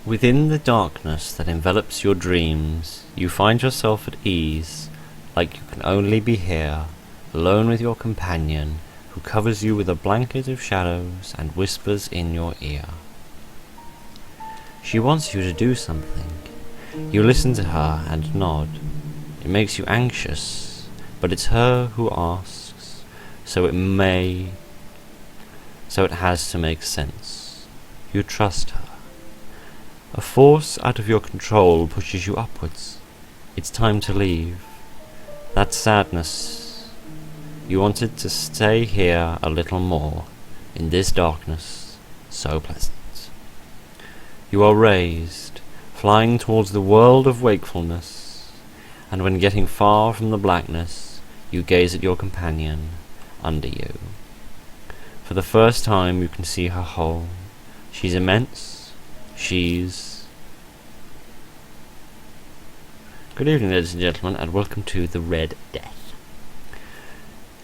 Within the darkness that envelops your dreams, you find yourself at ease, like you can only be here, alone with your companion, who covers you with a blanket of shadows and whispers in your ear. She wants you to do something. You listen to her and nod. It makes you anxious, but it's her who asks, so it has to make sense. You trust her. A force out of your control pushes you upwards. It's time to leave. That sadness. You wanted to stay here a little more, in this darkness, so pleasant. You are raised, flying towards the world of wakefulness, and when getting far from the blackness, you gaze at your companion, under you. For the first time you can see her whole. She's immense. Good evening, ladies and gentlemen, and welcome to The Red Death.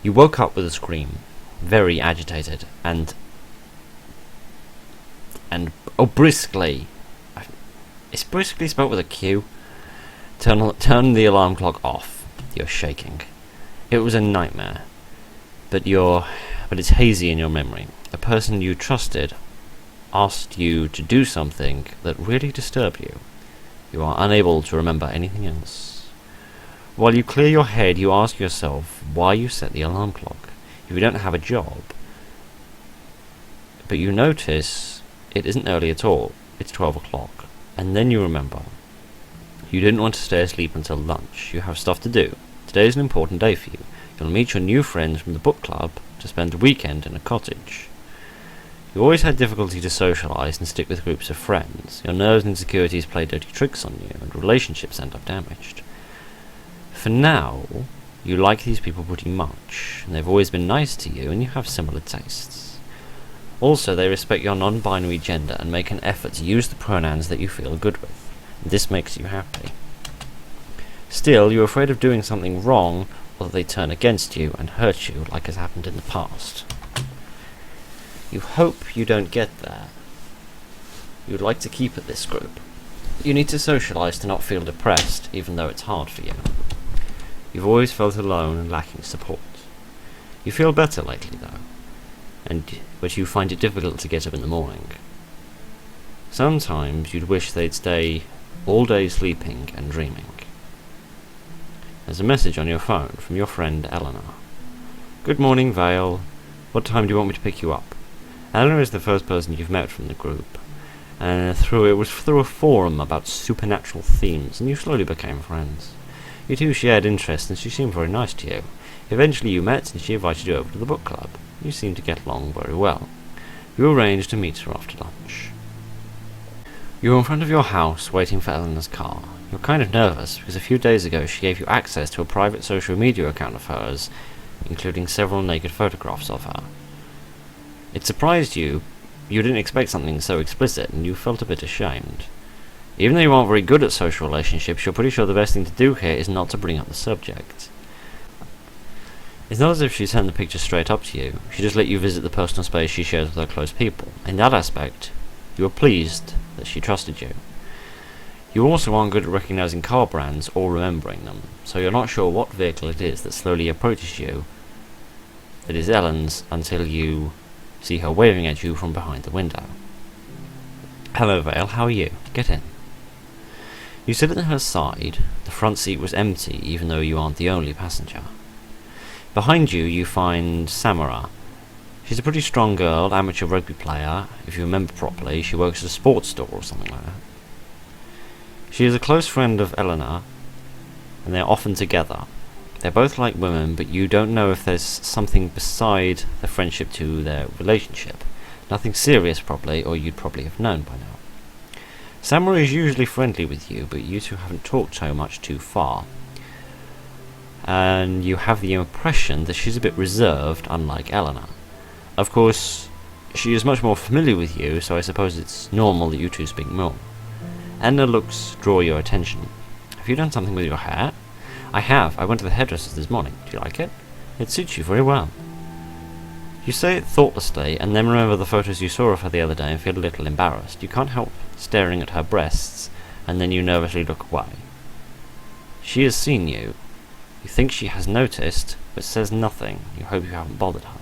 You woke up with a scream, very agitated, and briskly. It's briskly spelled with a Q. Turn the alarm clock off. You're shaking. It was a nightmare, but it's hazy in your memory. A person you trusted asked you to do something that really disturbed you. You are unable to remember anything else. While you clear your head, you ask yourself why you set the alarm clock if you don't have a job. But you notice it isn't early at all. It's 12 o'clock. And then you remember. You didn't want to stay asleep until lunch. You have stuff to do. Today is an important day for you. You'll meet your new friends from the book club to spend the weekend in a cottage. You always had difficulty to socialise and stick with groups of friends. Your nerves and insecurities play dirty tricks on you, and relationships end up damaged. For now, you like these people pretty much, and they've always been nice to you, and you have similar tastes. Also, they respect your non-binary gender and make an effort to use the pronouns that you feel good with. And this makes you happy. Still, you're afraid of doing something wrong, or that they turn against you and hurt you like has happened in the past. You hope you don't get there. You would like to keep at this group. You need to socialise to not feel depressed, even though it's hard for you. You've always felt alone and lacking support. You feel better lately, though, but you find it difficult to get up in the morning. Sometimes you'd wish they'd stay all day sleeping and dreaming. There's a message on your phone from your friend Eleanor. Good morning, Vale. What time do you want me to pick you up? Eleanor is the first person you've met from the group, and it was through a forum about supernatural themes, and you slowly became friends. You two shared interests, and she seemed very nice to you. Eventually you met, and she invited you over to the book club. You seemed to get along very well. You arranged to meet her after lunch. You were in front of your house, waiting for Eleanor's car. You're kind of nervous, because a few days ago she gave you access to a private social media account of hers, including several naked photographs of her. It surprised you. You didn't expect something so explicit, and you felt a bit ashamed. Even though you aren't very good at social relationships, you're pretty sure the best thing to do here is not to bring up the subject. It's not as if she sent the picture straight up to you. She just let you visit the personal space she shares with her close people. In that aspect, you were pleased that she trusted you. You also aren't good at recognizing car brands or remembering them, so you're not sure what vehicle it is that slowly approaches you. It is Ellen's until you see her waving at you from behind the window. Hello, Vale, how are you? Get in. You sit at her side. The front seat was empty, even though you aren't the only passenger. Behind you, you find Samara. She's a pretty strong girl, amateur rugby player. If you remember properly, she works at a sports store or something like that. She is a close friend of Eleanor, and they're often together. They're both like women, but you don't know if there's something beside the friendship to their relationship. Nothing serious, probably, or you'd probably have known by now. Samara is usually friendly with you, but you two haven't talked so much too far. And you have the impression that she's a bit reserved, unlike Eleanor. Of course, she is much more familiar with you, so I suppose it's normal that you two speak more. Eleanor looks draw your attention. Have you done something with your hair? I have. I went to the hairdresser's this morning. Do you like it? It suits you very well. You say it thoughtlessly, and then remember the photos you saw of her the other day and feel a little embarrassed. You can't help staring at her breasts, and then you nervously look away. She has seen you. You think she has noticed, but says nothing. You hope you haven't bothered her.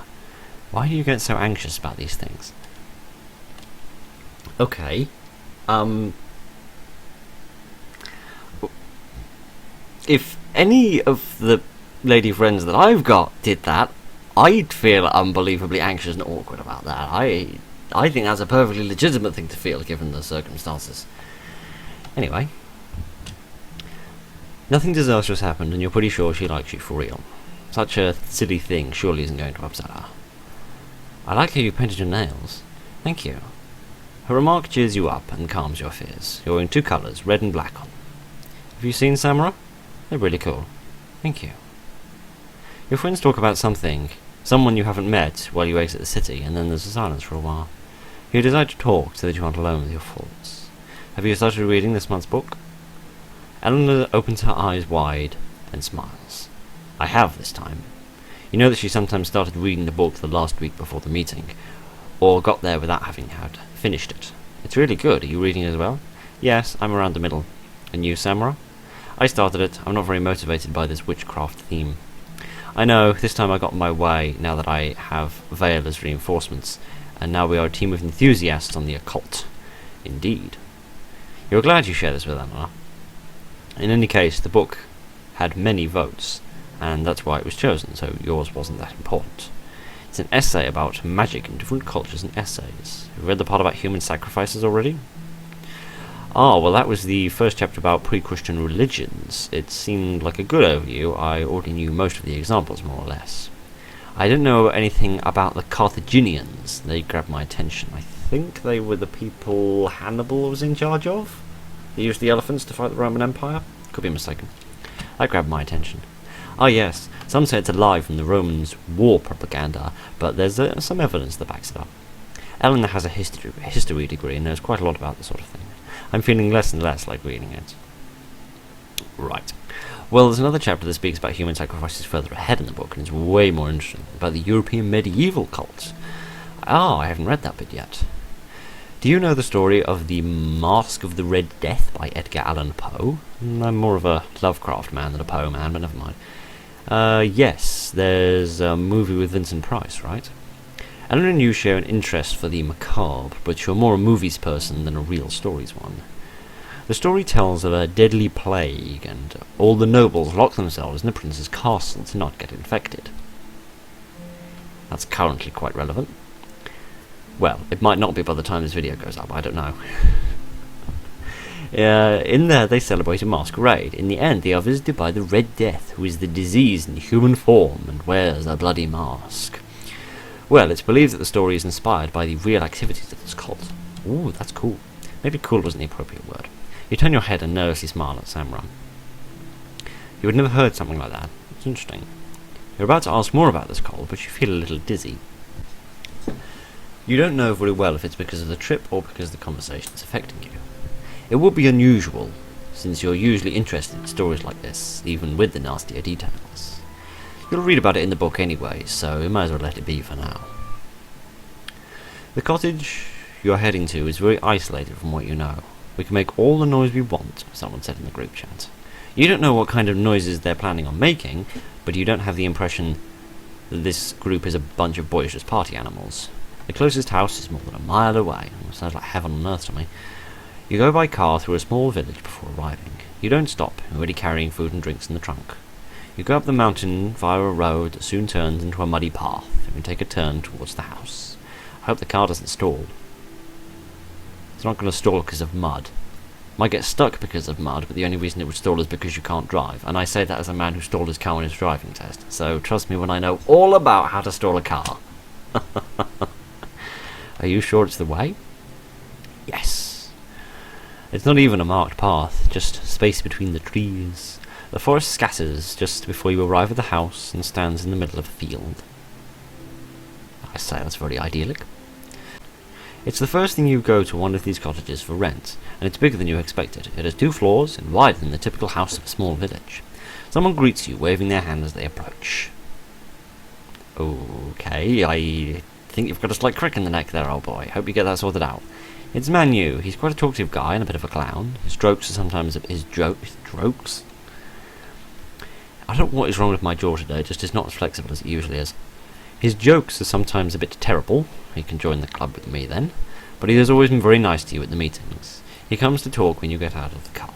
Why do you get so anxious about these things? Okay. If any of the lady friends that I've got did that, I'd feel unbelievably anxious and awkward about that. I think that's a perfectly legitimate thing to feel, given the circumstances. Anyway. Nothing disastrous happened, and you're pretty sure she likes you for real. Such a silly thing surely isn't going to upset her. I like how you painted your nails. Thank you. Her remark cheers you up and calms your fears. You're wearing 2 colours, red and black on. Have you seen Samara? They're really cool. Thank you. Your friends talk about someone you haven't met while you exit the city, and then there's a silence for a while. You decide to talk so that you aren't alone with your thoughts. Have you started reading this month's book? Eleanor opens her eyes wide and smiles. I have this time. You know that she sometimes started reading the book the last week before the meeting, or got there without having had finished it. It's really good. Are you reading it as well? Yes, I'm around the middle. And you, Samara? I started it. I'm not very motivated by this witchcraft theme. I know, this time I got my way now that I have Vale as reinforcements, and now we are a team of enthusiasts on the occult. Indeed. You're glad you share this with Eleanor. In any case, the book had many votes, and that's why it was chosen, so yours wasn't that important. It's an essay about magic in different cultures and essays. Have you read the part about human sacrifices already? Ah, well that was the first chapter about pre-Christian religions. It seemed like a good overview. I already knew most of the examples, more or less. I didn't know anything about the Carthaginians. They grabbed my attention. I think they were the people Hannibal was in charge of? They used the elephants to fight the Roman Empire? Could be mistaken. That grabbed my attention. Ah yes, some say it's a lie from the Romans' war propaganda, but there's some evidence that backs it up. Eleanor has a history degree and knows quite a lot about this sort of thing. I'm feeling less and less like reading it. Right. Well, there's another chapter that speaks about human sacrifices further ahead in the book, and it's way more interesting, about the European medieval cult. Ah, I haven't read that bit yet. Do you know the story of the Mask of the Red Death by Edgar Allan Poe? I'm more of a Lovecraft man than a Poe man, but never mind. Yes, there's a movie with Vincent Price, right? Eleanor and you share an interest for the macabre, but you're more a movies person than a real stories one. The story tells of a deadly plague, and all the nobles lock themselves in the prince's castle to not get infected. That's currently quite relevant. Well, it might not be by the time this video goes up, I don't know. In there they celebrate a masquerade. In the end they are visited by the Red Death, who is the disease in human form and wears a bloody mask. Well, it's believed that the story is inspired by the real activities of this cult. Ooh, that's cool. Maybe cool wasn't the appropriate word. You turn your head and nervously smile at Samara. You had never heard something like that. It's interesting. You're about to ask more about this cult, but you feel a little dizzy. You don't know very well if it's because of the trip or because the conversation is affecting you. It would be unusual, since you're usually interested in stories like this, even with the nastier details. You'll read about it in the book anyway, so you might as well let it be for now. The cottage you're heading to is very isolated from what you know. We can make all the noise we want, someone said in the group chat. You don't know what kind of noises they're planning on making, but you don't have the impression that this group is a bunch of boisterous party animals. The closest house is more than a mile away. It sounds like heaven on earth to me. You go by car through a small village before arriving. You don't stop, you're already carrying food and drinks in the trunk. You go up the mountain via a road that soon turns into a muddy path, and you take a turn towards the house. I hope the car doesn't stall. It's not going to stall because of mud. Might get stuck because of mud, but the only reason it would stall is because you can't drive. And I say that as a man who stalled his car on his driving test. So trust me when I know all about how to stall a car. Are you sure it's the way? Yes. It's not even a marked path, just space between the trees. The forest scatters just before you arrive at the house and stands in the middle of a field. I say that's very idyllic. It's the first thing you go to one of these cottages for rent, and it's bigger than you expected. It has 2 floors and wider than the typical house of a small village. Someone greets you, waving their hand as they approach. Okay, I think you've got a slight crack in the neck there, old boy. Hope you get that sorted out. It's Manu. He's quite a talkative guy and a bit of a clown. His jokes are sometimes jokes. I don't know what is wrong with my jaw today. It just is not as flexible as it usually is. His jokes are sometimes a bit terrible. He can join the club with me then. But he has always been very nice to you at the meetings. He comes to talk when you get out of the car.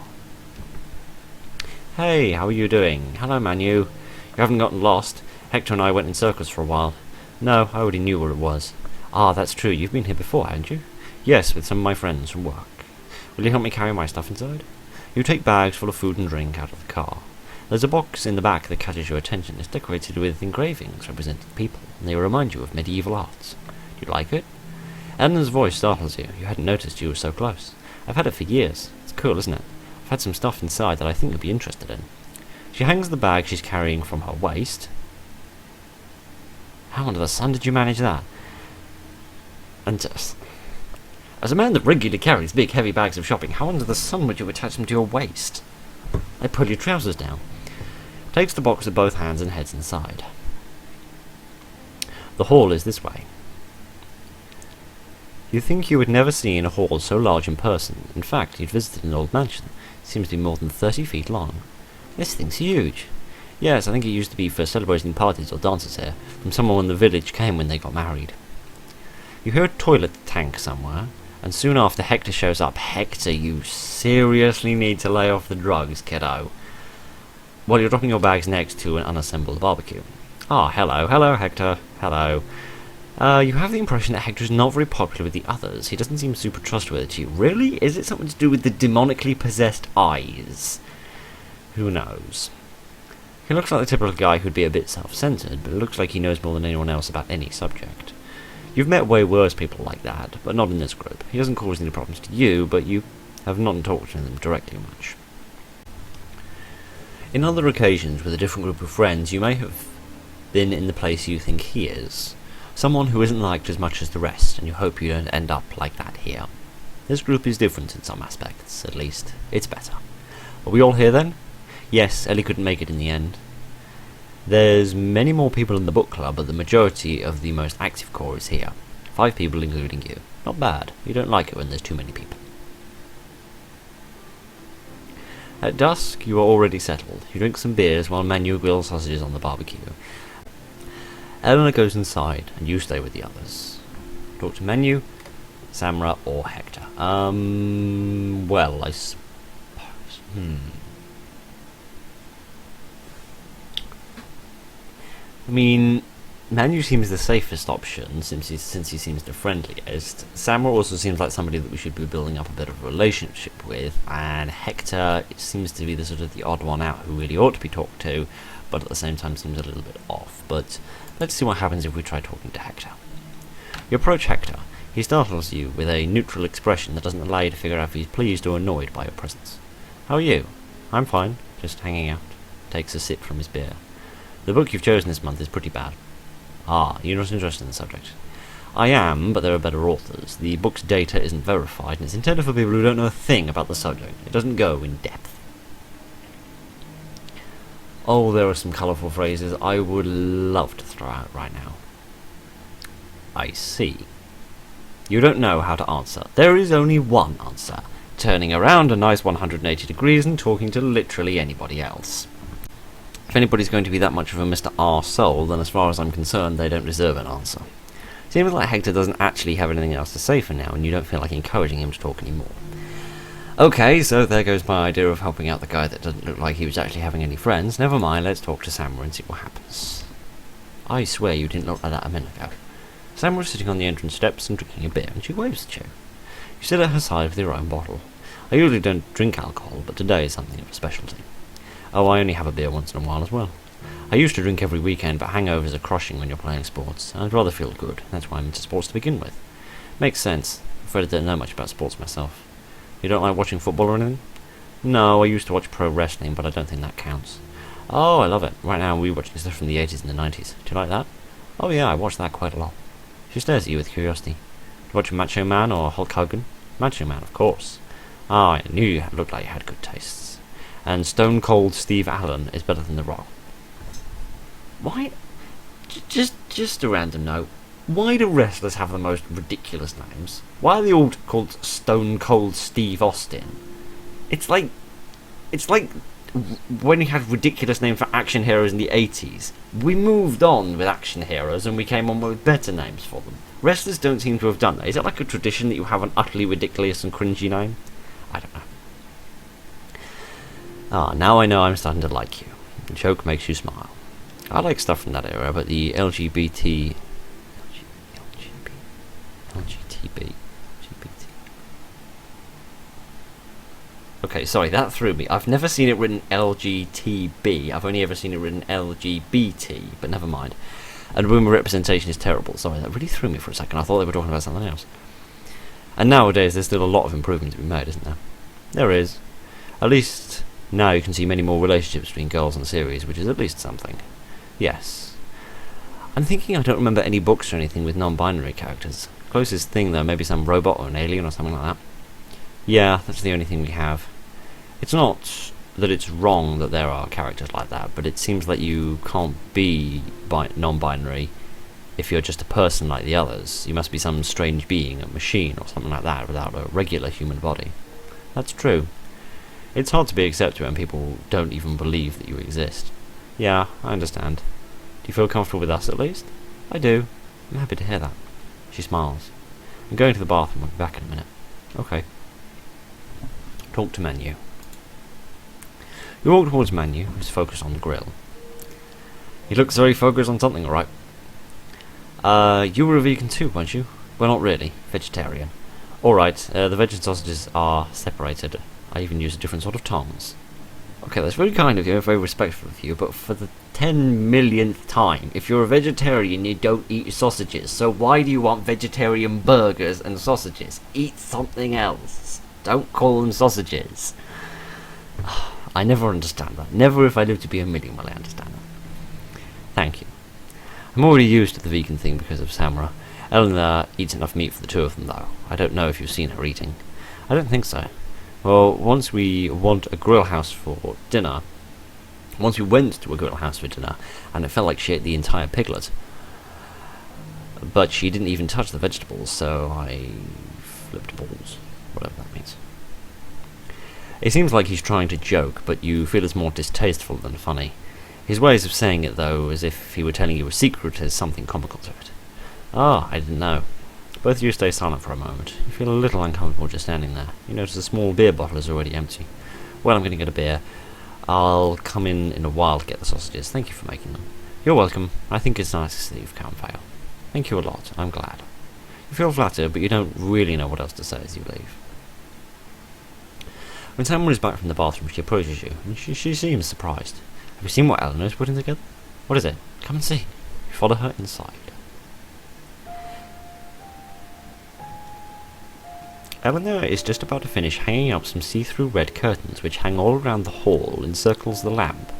Hey, how are you doing? Hello, Manu. You haven't gotten lost. Hector and I went in circles for a while. No, I already knew where it was. Ah, that's true. You've been here before, haven't you? Yes, with some of my friends from work. Will you help me carry my stuff inside? You take bags full of food and drink out of the car. There's a box in the back that catches your attention. It's decorated with engravings representing people, and they remind you of medieval arts. Do you like it? Eleanor's voice startles you. You hadn't noticed you were so close. I've had it for years. It's cool, isn't it? I've had some stuff inside that I think you'll be interested in. She hangs the bag she's carrying from her waist. How under the sun did you manage that? And just... As a man that regularly carries big, heavy bags of shopping, how under the sun would you attach them to your waist? They pull your trousers down. Takes the box with both hands and heads inside. The hall is this way. You think you would never see in a hall so large in person. In fact, you'd visited an old mansion. It seems to be more than 30 feet long. This thing's huge. Yes, I think it used to be for celebrating parties or dances here, from someone in the village came when they got married. You hear a toilet tank somewhere, and soon after Hector shows up. Hector, you seriously need to lay off the drugs, kiddo. While you're dropping your bags next to an unassembled barbecue. Ah, hello, Hector, hello. You have the impression that Hector is not very popular with the others. He doesn't seem super trustworthy to you. Really? Is it something to do with the demonically possessed eyes? Who knows? He looks like the typical guy who'd be a bit self-centered, but it looks like he knows more than anyone else about any subject. You've met way worse people like that, but not in this group. He doesn't cause any problems to you, but you have not talked to them directly much. In other occasions, with a different group of friends, you may have been in the place you think he is. Someone who isn't liked as much as the rest, and you hope you don't end up like that here. This group is different in some aspects, at least. It's better. Are we all here then? Yes, Ellie couldn't make it in the end. There's many more people in the book club, but the majority of the most active core is here. 5 people including you. Not bad. You don't like it when there's too many people. At dusk, you are already settled. You drink some beers while Manu grills sausages on the barbecue. Eleanor goes inside, and you stay with the others. Talk to Manu, Samra, or Hector. Well, I suppose. I mean, Manu seems the safest option, since he seems the friendliest. Samra also seems like somebody that we should be building up a bit of a relationship with, and Hector seems to be the sort of the odd one out who really ought to be talked to, but at the same time seems a little bit off. But let's see what happens if we try talking to Hector. You approach Hector. He startles you with a neutral expression that doesn't allow you to figure out if he's pleased or annoyed by your presence. How are you? I'm fine, just hanging out. Takes a sip from his beer. The book you've chosen this month is pretty bad. Ah, you're not interested in the subject. I am, but there are better authors. The book's data isn't verified, and it's intended for people who don't know a thing about the subject. It doesn't go in depth. Oh, there are some colourful phrases I would love to throw out right now. I see. You don't know how to answer. There is only one answer. Turning around a nice 180 degrees and talking to literally anybody else. If anybody's going to be that much of a Mr. Arsehole, then as far as I'm concerned, they don't deserve an answer. Seems like Hector doesn't actually have anything else to say for now, and you don't feel like encouraging him to talk anymore. Okay, so there goes my idea of helping out the guy that doesn't look like he was actually having any friends. Never mind, let's talk to Samra and see what happens. I swear you didn't look like that a minute ago. Samra was sitting on the entrance steps and drinking a beer, and she waves at you. You sit at her side with your own bottle. I usually don't drink alcohol, but today is something of a specialty. Oh, I only have a beer once in a while as well. I used to drink every weekend, but hangovers are crushing when you're playing sports, and I'd rather feel good. That's why I'm into sports to begin with. Makes sense. I'm afraid I don't know much about sports myself. You don't like watching football or anything? No, I used to watch pro wrestling, but I don't think that counts. Oh, I love it. Right now we're watching stuff from the 80s and the 90s. Do you like that? Oh yeah, I watched that quite a lot. She stares at you with curiosity. Do you watch Macho Man or Hulk Hogan? Macho Man, of course. Ah, I knew you looked like you had good tastes. And Stone Cold Steve Allen is better than The Rock. Why? Just a random note. Why do wrestlers have the most ridiculous names? Why are they all called Stone Cold Steve Austin? It's like when you had ridiculous names for action heroes in the 80s. We moved on with action heroes and we came on with better names for them. Wrestlers don't seem to have done that. Is it like a tradition that you have an utterly ridiculous and cringy name? I don't know. Ah, now I know I'm starting to like you. The joke makes you smile. I like stuff from that era, but the LGBT... LGBT... Okay, sorry, that threw me. I've never seen it written LGTB. I've only ever seen it written LGBT, but never mind. And women representation is terrible. Sorry, that really threw me for a second. I thought they were talking about something else. And nowadays, there's still a lot of improvement to be made, isn't there? There is. At least now you can see many more relationships between girls on series, which is at least something. Yes. I'm thinking I don't remember any books or anything with non-binary characters. Closest thing, though, maybe some robot or an alien or something like that. Yeah, that's the only thing we have. It's not that it's wrong that there are characters like that, but it seems like you can't be non-binary if you're just a person like the others. You must be some strange being, a machine or something like that, without a regular human body. That's true. It's hard to be accepted when people don't even believe that you exist. Yeah, I understand. Do you feel comfortable with us at least? I do. I'm happy to hear that. She smiles. I'm going to the bathroom. I'll be back in a minute. Okay. Talk to menu. You walk towards menu, who's focused on the grill. He looks very focused on something, alright. You were a vegan too, weren't you? Well, not really. Vegetarian. Alright, the veg and sausages are separated. I even use a different sort of tongs. Okay, that's very kind of you, very respectful of you, but for the 10 millionth time, if you're a vegetarian, you don't eat sausages, so why do you want vegetarian burgers and sausages? Eat something else. Don't call them sausages. I never understand that. Never if I live to be a million will I understand that. Thank you. I'm already used to the vegan thing because of Samra. Eleanor eats enough meat for the two of them, though. I don't know if you've seen her eating. I don't think so. Well, once we went to a grill house for dinner, and it felt like she ate the entire piglet. But she didn't even touch the vegetables, so I flipped balls. Whatever that means. It seems like he's trying to joke, but you feel it's more distasteful than funny. His ways of saying it, though, as if he were telling you a secret, has something comical to it. Ah, I didn't know. Both of you stay silent for a moment. You feel a little uncomfortable just standing there. You notice a small beer bottle is already empty. Well, I'm going to get a beer. I'll come in a while to get the sausages. Thank you for making them. You're welcome. I think it's nice to see you've come, Vale. Thank you a lot. I'm glad. You feel flattered, but you don't really know what else to say as you leave. When Tamara is back from the bathroom, she approaches you, and she seems surprised. Have you seen what Eleanor's putting together? What is it? Come and see. You follow her inside. Eleanor is just about to finish hanging up some see-through red curtains which hang all around the hall in circles of the lamp.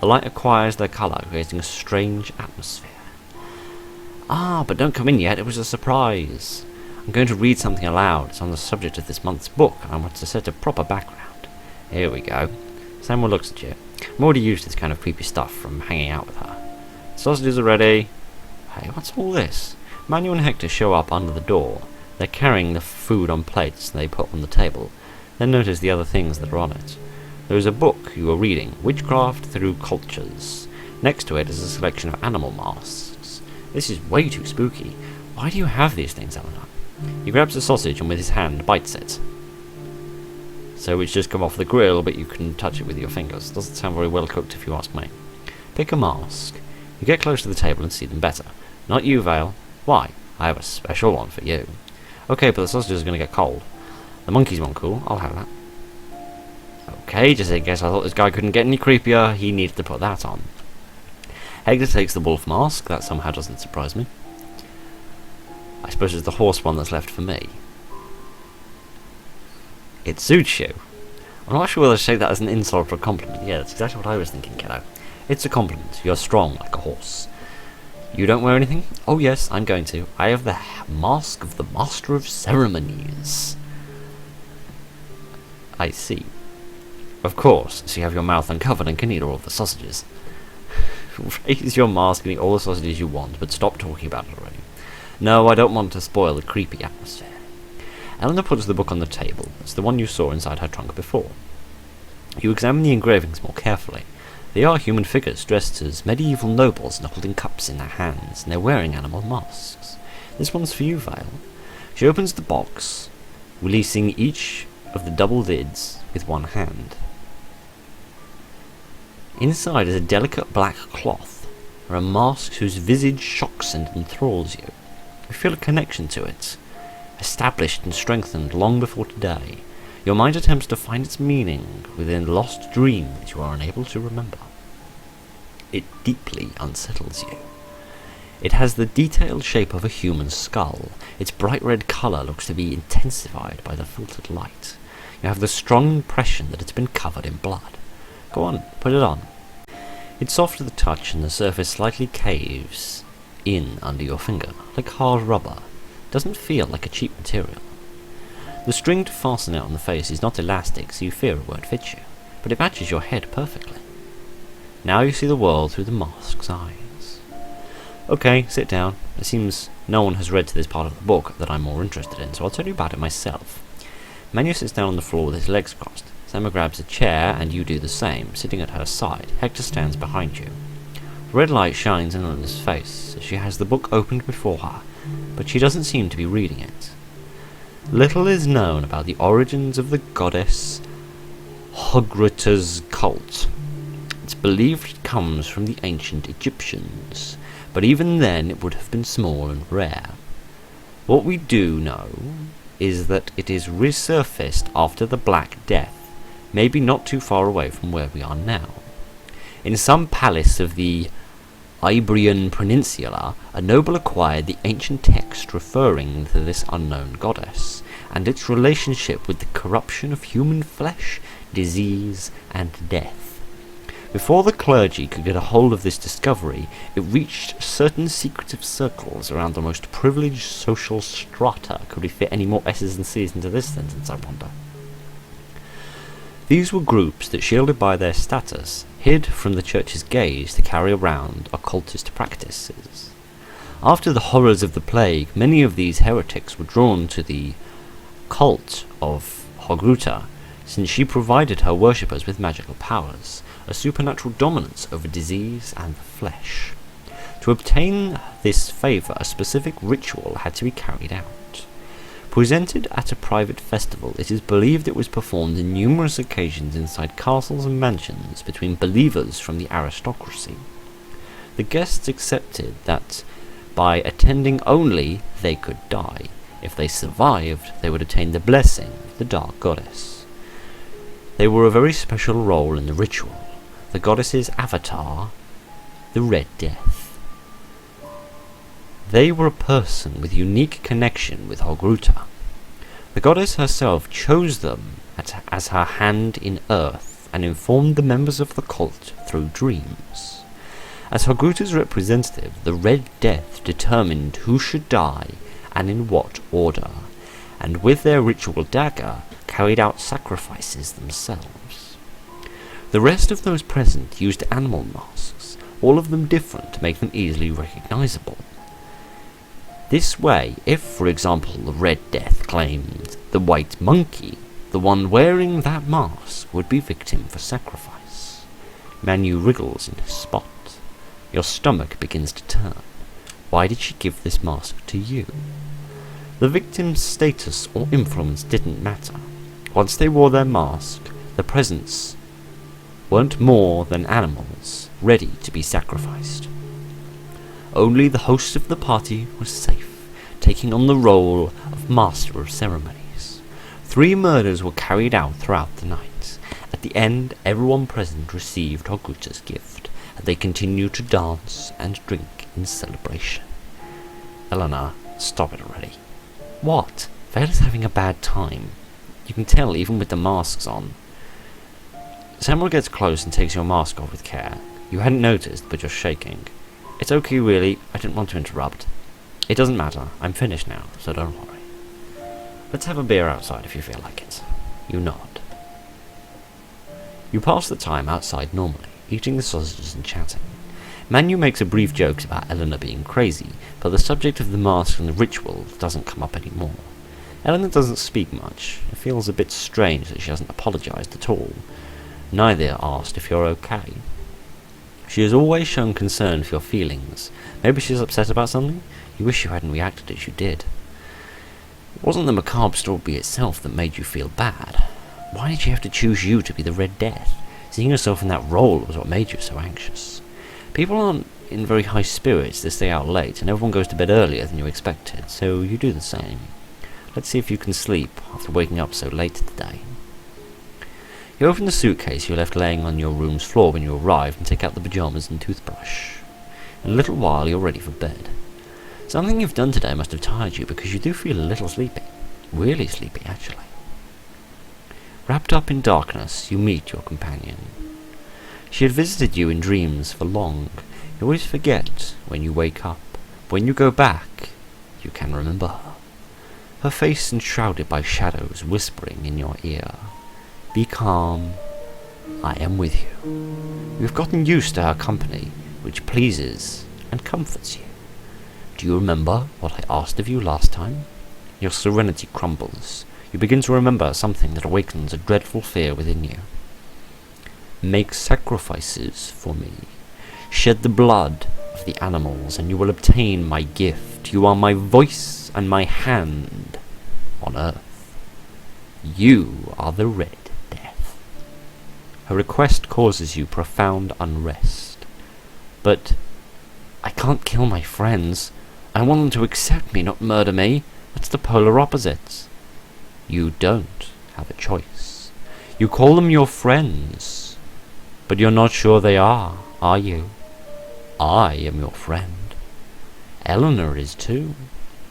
The light acquires their colour, creating a strange atmosphere. Ah, but don't come in yet, it was a surprise. I'm going to read something aloud. It's on the subject of this month's book, and I want to set a proper background. Here we go. Samuel looks at you. I'm already used to this kind of creepy stuff from hanging out with her. Sausages are ready. Hey, what's all this? Manuel and Hector show up under the door. They're carrying the food on plates they put on the table. Then notice the other things that are on it. There is a book you are reading, Witchcraft Through Cultures. Next to it is a selection of animal masks. This is way too spooky. Why do you have these things, Eleanor? He grabs a sausage and with his hand bites it. So it's just come off the grill, but you can touch it with your fingers. Doesn't sound very well cooked if you ask me. Pick a mask. You get close to the table and see them better. Not you, Vale. Why? I have a special one for you. Okay, but the sausages are going to get cold. The monkey's one cool. I'll have that. Okay, just in case I thought this guy couldn't get any creepier, he needed to put that on. Hector takes the wolf mask. That somehow doesn't surprise me. I suppose it's the horse one that's left for me. It suits you. I'm not sure whether to take that as an insult or a compliment. Yeah, that's exactly what I was thinking, kiddo. It's a compliment. You're strong like a horse. You don't wear anything? Oh yes, I'm going to. I have the mask of the Master of Ceremonies. I see. Of course, so you have your mouth uncovered and can eat all of the sausages. Raise your mask and eat all the sausages you want, but stop talking about it already. No, I don't want to spoil the creepy atmosphere. Eleanor puts the book on the table. It's the one you saw inside her trunk before. You examine the engravings more carefully. They are human figures dressed as medieval nobles knuckled in cups in their hands, and they're wearing animal masks. This one's for you, Vale. She opens the box, releasing each of the double lids with one hand. Inside is a delicate black cloth. There are masks whose visage shocks and enthralls you. You feel a connection to it, established and strengthened long before today. Your mind attempts to find its meaning within a lost dream that you are unable to remember. It deeply unsettles you. It has the detailed shape of a human skull. Its bright red colour looks to be intensified by the filtered light. You have the strong impression that it's been covered in blood. Go on, put it on. It's soft to the touch and the surface slightly caves in under your finger, like hard rubber. It doesn't feel like a cheap material. The string to fasten it on the face is not elastic, so you fear it won't fit you, but it matches your head perfectly. Now you see the world through the mask's eyes. Okay, sit down. It seems no one has read to this part of the book that I'm more interested in, so I'll tell you about it myself. Manu sits down on the floor with his legs crossed. Selma grabs a chair, and you do the same, sitting at her side. Hector stands behind you. The red light shines in on his face as she has the book opened before her, but she doesn't seem to be reading it. Little is known about the origins of the goddess Hogruta's cult. It's believed it comes from the ancient Egyptians, but even then it would have been small and rare. What we do know is that it is resurfaced after the Black Death, maybe not too far away from where we are now. In some palace of the Iberian Peninsula, a noble acquired the ancient text referring to this unknown goddess, and its relationship with the corruption of human flesh, disease, and death. Before the clergy could get a hold of this discovery, it reached certain secretive circles around the most privileged social strata. Could we fit any more S's and C's into this sentence, I wonder? These were groups that, shielded by their status, hid from the church's gaze to carry around occultist practices. After the horrors of the plague, many of these heretics were drawn to the cult of Hogruta, since she provided her worshippers with magical powers, a supernatural dominance over disease and the flesh. To obtain this favour, a specific ritual had to be carried out. Presented at a private festival, it is believed it was performed in numerous occasions inside castles and mansions between believers from the aristocracy. The guests accepted that by attending only they could die. If they survived, they would attain the blessing of the Dark Goddess. They were a very special role in the ritual, the goddess's avatar, the Red Death. They were a person with unique connection with Hogruta. The goddess herself chose them as her hand in earth and informed the members of the cult through dreams. As Hogruta's representative, the Red Death determined who should die and in what order, and with their ritual dagger carried out sacrifices themselves. The rest of those present used animal masks, all of them different to make them easily recognizable. This way, if, for example, the Red Death claimed the white monkey, the one wearing that mask would be victim for sacrifice. Manu wriggles in his spot. Your stomach begins to turn. Why did she give this mask to you? The victim's status or influence didn't matter. Once they wore their mask, the presents weren't more than animals, ready to be sacrificed. Only the host of the party was safe, taking on the role of master of ceremonies. 3 murders were carried out throughout the night. At the end, everyone present received Hoguta's gift, and they continued to dance and drink in celebration. Eleanor, stop it already. What? Vale is having a bad time. You can tell even with the masks on. Samuel gets close and takes your mask off with care. You hadn't noticed, but you're shaking. It's okay, really. I didn't want to interrupt. It doesn't matter. I'm finished now, so don't worry. Let's have a beer outside if you feel like it. You nod. You pass the time outside normally, eating the sausages and chatting. Manu makes a brief joke about Eleanor being crazy, but the subject of the mask and the ritual doesn't come up anymore. Eleanor doesn't speak much. It feels a bit strange that she hasn't apologized at all. Neither asked if you're okay. She has always shown concern for your feelings. Maybe she's upset about something? You wish you hadn't reacted as you did. It wasn't the macabre story itself that made you feel bad. Why did she have to choose you to be the Red Death? Seeing yourself in that role was what made you so anxious. People aren't in very high spirits. They stay out late, and everyone goes to bed earlier than you expected, so you do the same. Let's see if you can sleep after waking up so late today. You open the suitcase you left laying on your room's floor when you arrived and take out the pyjamas and toothbrush. In a little while you're ready for bed. Something you've done today must have tired you because you do feel a little sleepy. Really sleepy, actually. Wrapped up in darkness, you meet your companion. She had visited you in dreams for long. You always forget when you wake up. When you go back, you can remember her. Her face enshrouded by shadows whispering in your ear. Be calm. I am with you. You have gotten used to her company, which pleases and comforts you. Do you remember what I asked of you last time? Your serenity crumbles. You begin to remember something that awakens a dreadful fear within you. Make sacrifices for me. Shed the blood of the animals, and you will obtain my gift. You are my voice and my hand on earth. You are the Red Death. Her request causes you profound unrest. But I can't kill my friends. I want them to accept me, not murder me. That's the polar opposite. You don't have a choice. You call them your friends, but you're not sure they are you? I am your friend. Eleanor is too.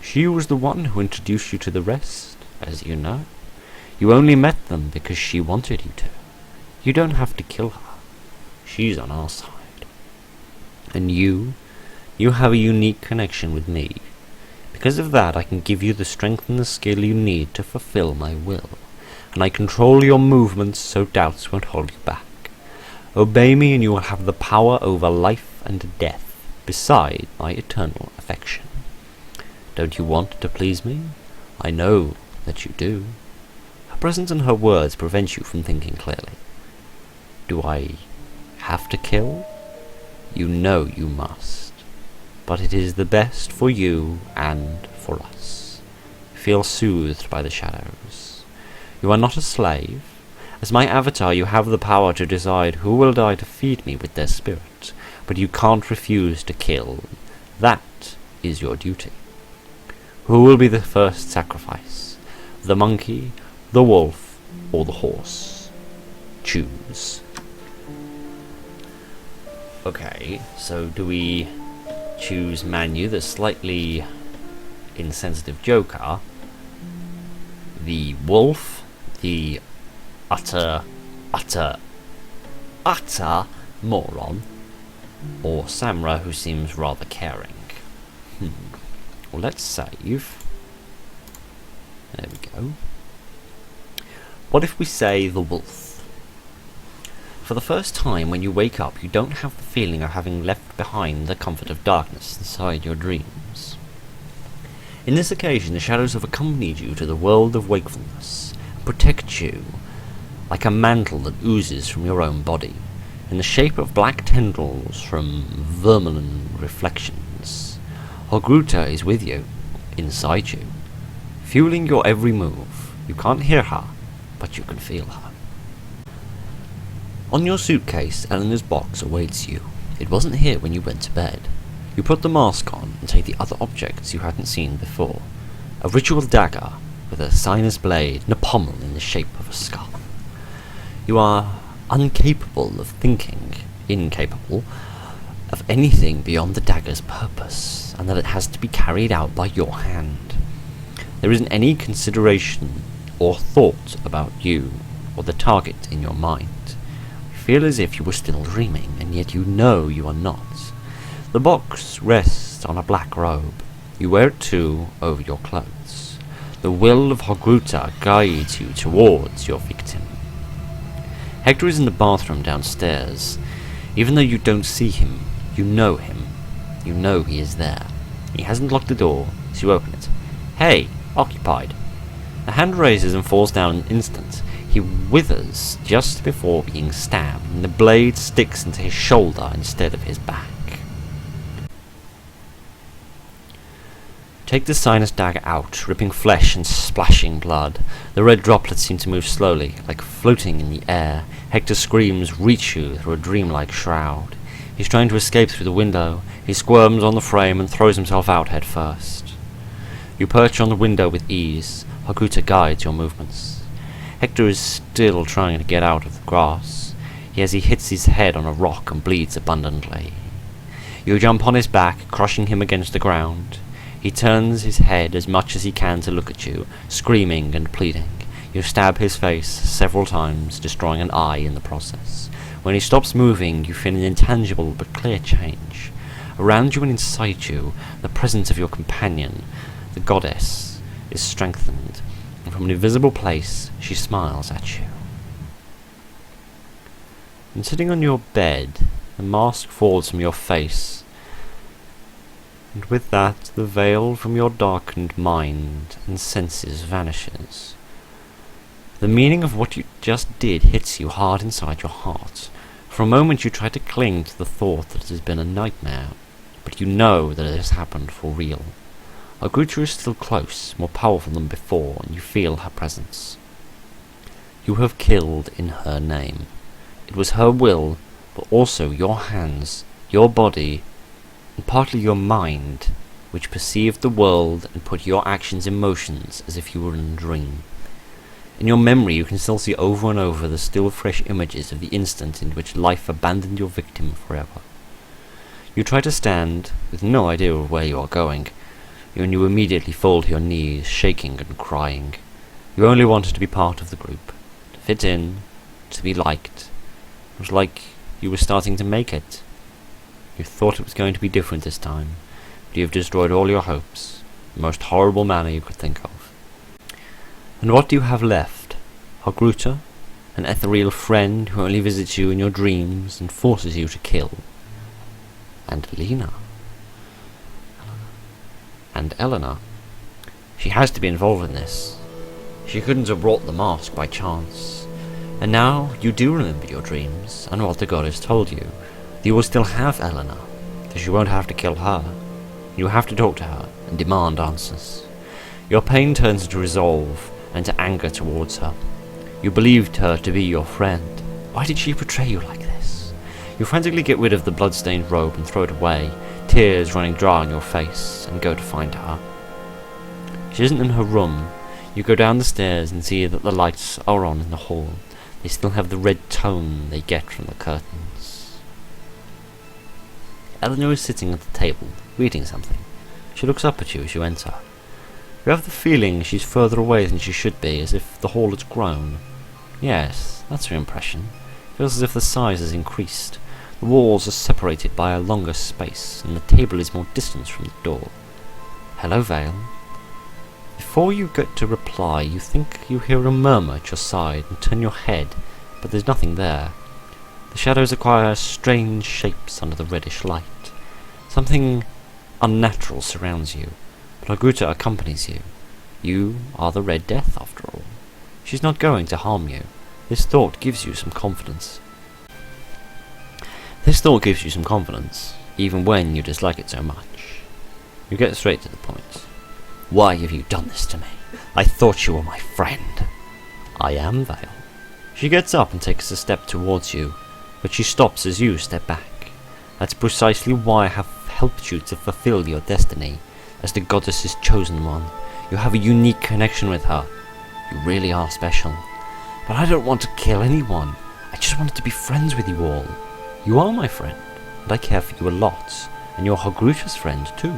She was the one who introduced you to the rest, as you know. You only met them because she wanted you to. You don't have to kill her. She's on our side. And you have a unique connection with me. Because of that, I can give you the strength and the skill you need to fulfill my will, and I control your movements so doubts won't hold you back. Obey me and you will have the power over life and death, beside my eternal affection. Don't you want to please me? I know that you do. Her presence and her words prevent you from thinking clearly. Do I have to kill? You know you must. But it is the best for you and for us. Feel soothed by the shadows. You are not a slave. As my avatar, you have the power to decide who will die to feed me with their spirit, but you can't refuse to kill. That is your duty. Who will be the first sacrifice? The monkey, the wolf, or the horse? Choose. Okay, so do we choose Manu, the slightly insensitive joker, the wolf, the utter moron, or Samra, who seems rather caring? Well, let's save. There we go. What if we say the wolf? For the first time when you wake up, you don't have the feeling of having left behind the comfort of darkness inside your dreams. In this occasion, the shadows have accompanied you to the world of wakefulness, and protect you like a mantle that oozes from your own body, in the shape of black tendrils from vermilion reflections. Hogruta is with you, inside you, fueling your every move. You can't hear her, but you can feel her. On your suitcase, Eleanor's box awaits you. It wasn't here when you went to bed. You put the mask on and take the other objects you hadn't seen before. A ritual dagger with a sinus blade and a pommel in the shape of a skull. You are incapable of anything beyond the dagger's purpose, and that it has to be carried out by your hand. There isn't any consideration or thought about you or the target in your mind. Feel as if you were still dreaming, and yet you know you are not. The box rests on a black robe. You wear it too over your clothes. The will of Hogruta guides you towards your victim. Hector is in the bathroom downstairs. Even though you don't see him, You know him. You know he is there. He hasn't locked the door, so you open it. Hey, occupied. The hand raises and falls down in an instant. He withers just before being stabbed, and the blade sticks into his shoulder instead of his back. Take the sinus dagger out, ripping flesh and splashing blood. The red droplets seem to move slowly, like floating in the air. Hector's screams reach you through a dreamlike shroud. He's trying to escape through the window. He squirms on the frame and throws himself out head first. You perch on the window with ease. Hakuta guides your movements. Hector is still trying to get out of the grass. He hits his head on a rock and bleeds abundantly. You jump on his back, crushing him against the ground. He turns his head as much as he can to look at you, screaming and pleading. You stab his face several times, destroying an eye in the process. When he stops moving, you feel an intangible but clear change. Around you and inside you, the presence of your companion, the goddess, is strengthened, and from an invisible place, she smiles at you. And sitting on your bed, the mask falls from your face, and with that, the veil from your darkened mind and senses vanishes. The meaning of what you just did hits you hard inside your heart. For a moment you try to cling to the thought that it has been a nightmare, but you know that it has happened for real. Hakuta is still close, more powerful than before, and you feel her presence. You have killed in her name. It was her will, but also your hands, your body, and partly your mind, which perceived the world and put your actions in motions as if you were in a dream. In your memory you can still see over and over the still fresh images of the instant in which life abandoned your victim forever. You try to stand, with no idea of where you are going, and you immediately fall to your knees, shaking and crying. You only wanted to be part of the group, to fit in, to be liked. It was like you were starting to make it. You thought it was going to be different this time, but you have destroyed all your hopes, in the most horrible manner you could think of. And what do you have left? Hakuta, an ethereal friend who only visits you in your dreams and forces you to kill. And Lena. And Eleanor. She has to be involved in this. She couldn't have brought the mask by chance. And now you do remember your dreams, and what the goddess told you. You will still have Eleanor, because you won't have to kill her. You have to talk to her and demand answers. Your pain turns into resolve and to anger towards her. You believed her to be your friend. Why did she betray you like this? You frantically get rid of the blood-stained robe and throw it away, tears running dry on your face, and go to find her. She isn't in her room. You go down the stairs and see that the lights are on in the hall. They still have the red tone they get from the curtains. Eleanor is sitting at the table, reading something. She looks up at you as you enter. You have the feeling she's further away than she should be, as if the hall has grown. Yes, that's your impression. It feels as if the size has increased. The walls are separated by a longer space, and the table is more distant from the door. Hello, Vale. Before you get to reply, you think you hear a murmur at your side and turn your head, but there's nothing there. The shadows acquire strange shapes under the reddish light. Something unnatural surrounds you, but Hakuta accompanies you. You are the Red Death, after all. She's not going to harm you. This thought gives you some confidence. Even when you dislike it so much. You get straight to the point. Why have you done this to me? I thought you were my friend. I am, Vale. She gets up and takes a step towards you, but she stops as you step back. That's precisely why I have helped you to fulfill your destiny, as the goddess's chosen one. You have a unique connection with her. You really are special. But I don't want to kill anyone. I just wanted to be friends with you all. You are my friend, and I care for you a lot, and you're Hakuta's friend too.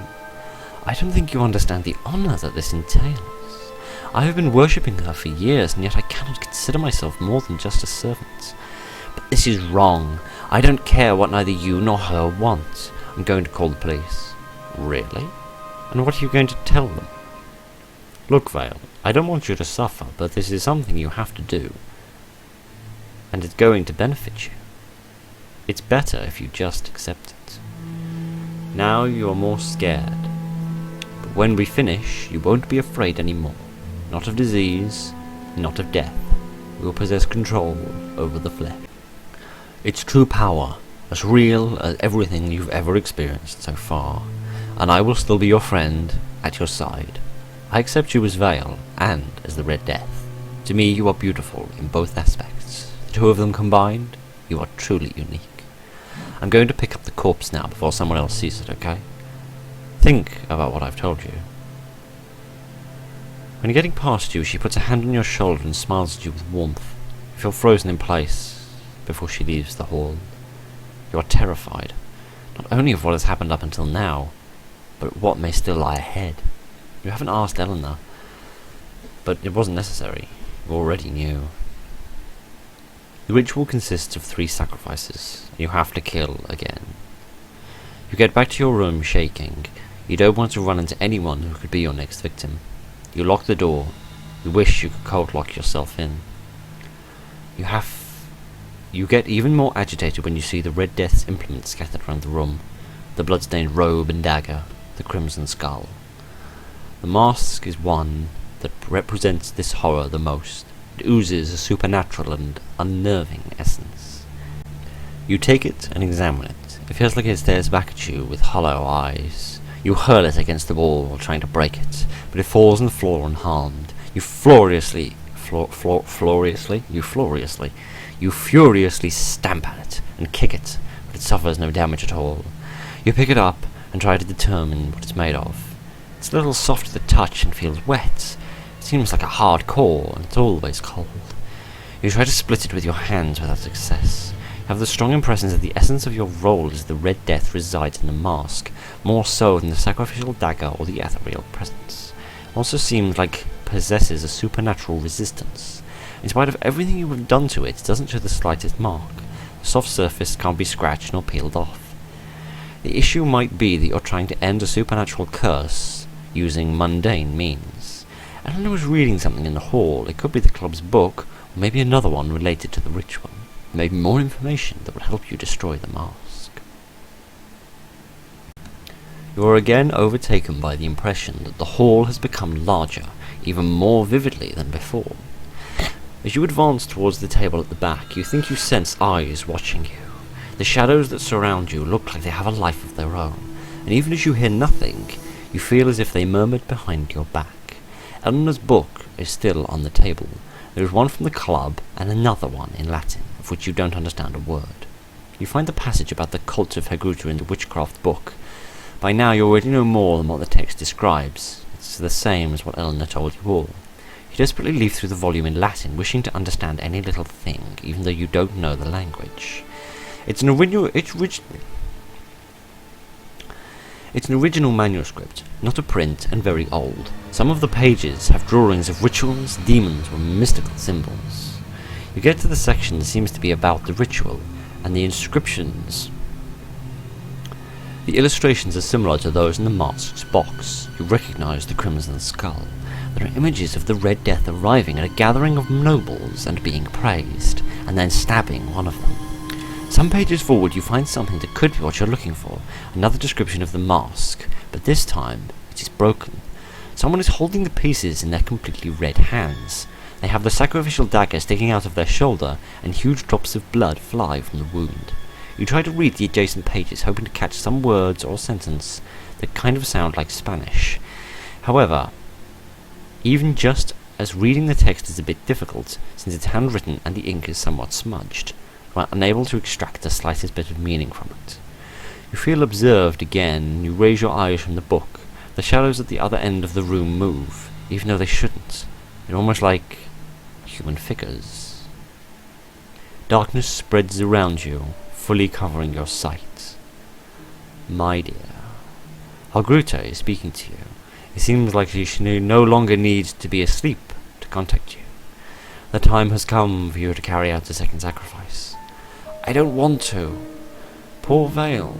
I don't think you understand the honor that this entails. I have been worshipping her for years, and yet I cannot consider myself more than just a servant. But this is wrong. I don't care what neither you nor her want. I'm going to call the police. Really? And what are you going to tell them? Look, Vale, I don't want you to suffer, but this is something you have to do. And it's going to benefit you. It's better if you just accept it. Now you are more scared. But when we finish, you won't be afraid anymore. Not of disease, not of death. We will possess control over the flesh. Its true power, as real as everything you've ever experienced so far. And I will still be your friend, at your side. I accept you as Vale, and as the Red Death. To me, you are beautiful in both aspects. The two of them combined, you are truly unique. I'm going to pick up the corpse now before someone else sees it, okay? Think about what I've told you. When getting past you, she puts a hand on your shoulder and smiles at you with warmth. You feel frozen in place before she leaves the hall. You are terrified, not only of what has happened up until now, but what may still lie ahead. You haven't asked Eleanor, but it wasn't necessary. You already knew. The ritual consists of 3 sacrifices. You have to kill again. You get back to your room shaking. You don't want to run into anyone who could be your next victim. You lock the door. You wish you could cold lock yourself in. You get even more agitated when you see the Red Death's implements scattered around the room. The blood-stained robe and dagger, the crimson skull. The mask is one that represents this horror the most. It oozes a supernatural and unnerving essence. You take it and examine it. It feels like it stares back at you with hollow eyes. You hurl it against the wall, trying to break it, but it falls on the floor unharmed. You furiously stamp at it and kick it, but it suffers no damage at all. You pick it up and try to determine what it's made of. It's a little soft to the touch and feels wet. It seems like a hard core, and it's always cold. You try to split it with your hands without success. You have the strong impression that the essence of your role as the Red Death resides in the mask, more so than the sacrificial dagger or the ethereal presence. It also seems like it possesses a supernatural resistance. In spite of everything you have done to it, it doesn't show the slightest mark. The soft surface can't be scratched nor peeled off. The issue might be that you're trying to end a supernatural curse using mundane means. Eleanor was reading something in the hall. It could be the club's book, or maybe another one related to the ritual. Maybe more information that will help you destroy the mask. You are again overtaken by the impression that the hall has become larger, even more vividly than before. As you advance towards the table at the back, you think you sense eyes watching you. The shadows that surround you look like they have a life of their own, and even as you hear nothing, you feel as if they murmured behind your back. Eleanor's book is still on the table. There is one from the club, and another one in Latin, of which you don't understand a word. You find the passage about the cult of Hegruta in the witchcraft book. By now you already know more than what the text describes. It's the same as what Eleanor told you all. You desperately leaf through the volume in Latin, wishing to understand any little thing, even though you don't know the language. It's an original manuscript, not a print, and very old. Some of the pages have drawings of rituals, demons, or mystical symbols. You get to the section that seems to be about the ritual, and the inscriptions. The illustrations are similar to those in the mask's box. You recognize the crimson skull. There are images of the Red Death arriving at a gathering of nobles and being praised, and then stabbing one of them. Some pages forward you find something that could be what you're looking for, another description of the mask, but this time it is broken. Someone is holding the pieces in their completely red hands. They have the sacrificial dagger sticking out of their shoulder, and huge drops of blood fly from the wound. You try to read the adjacent pages, hoping to catch some words or sentence that kind of sound like Spanish. However, even just as reading the text is a bit difficult, since it's handwritten and the ink is somewhat smudged, you are unable to extract the slightest bit of meaning from it. You feel observed again, and you raise your eyes from the book. The shadows at the other end of the room move, even though they shouldn't. They're almost like human figures. Darkness spreads around you, fully covering your sight. My dear, Hegruta is speaking to you. It seems like she no longer needs to be asleep to contact you. The time has come for you to carry out the second sacrifice. I don't want to. Poor Vale.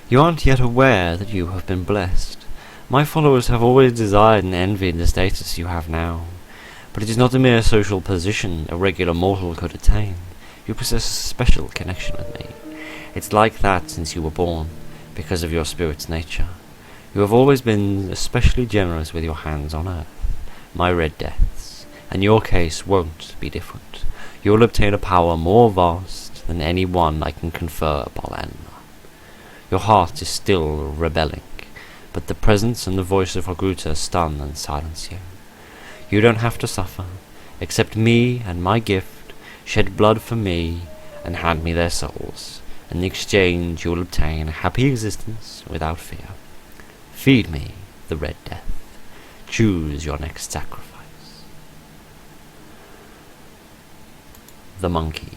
You aren't yet aware that you have been blessed. My followers have always desired and envied the status you have now. But it is not a mere social position a regular mortal could attain. You possess a special connection with me. It's like that since you were born. because of your spirit's nature. You have always been especially generous with your hands on earth, my red deaths, and your case won't be different. You will obtain a power more vast than any one I can confer upon Elena. Your heart is still rebelling, but the presence and the voice of Hogruta stun and silence you. You don't have to suffer. Accept me and my gift, shed blood for me, and hand me their souls. In the exchange you will obtain a happy existence without fear. Feed me, the Red Death. Choose your next sacrifice. The Monkey.